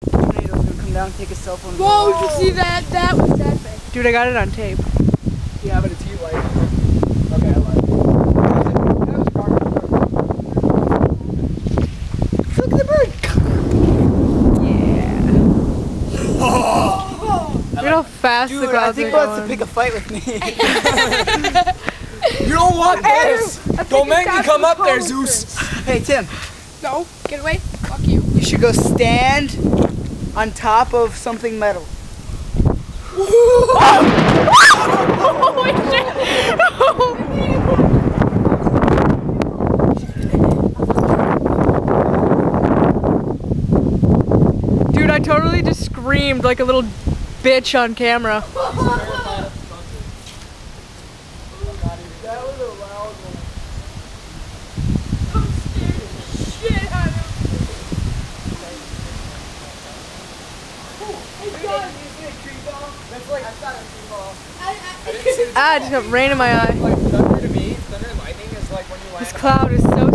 Tornado's gonna come down and take a cell phone. Whoa, did you see that? That was that big. Dude, I got it on tape. Yeah, but it's heat light. Okay, I lied. Look at the bird. Yeah. Look how fast the Dude, I clouds think are he wants to going. pick a fight with me. You don't want this! Don't make me come up there, Zeus! Hey, Tim. No, get away. Fuck you. You should go stand on top of something metal. Holy shit! Dude, I totally just screamed like a little bitch on camera. That was a loud one. I'm scared as shit out of him. That's like, I thought it was a ball. Ah, it just got rain in my eye. Like thunder to me, thunder and lightning is like when you land. This cloud is so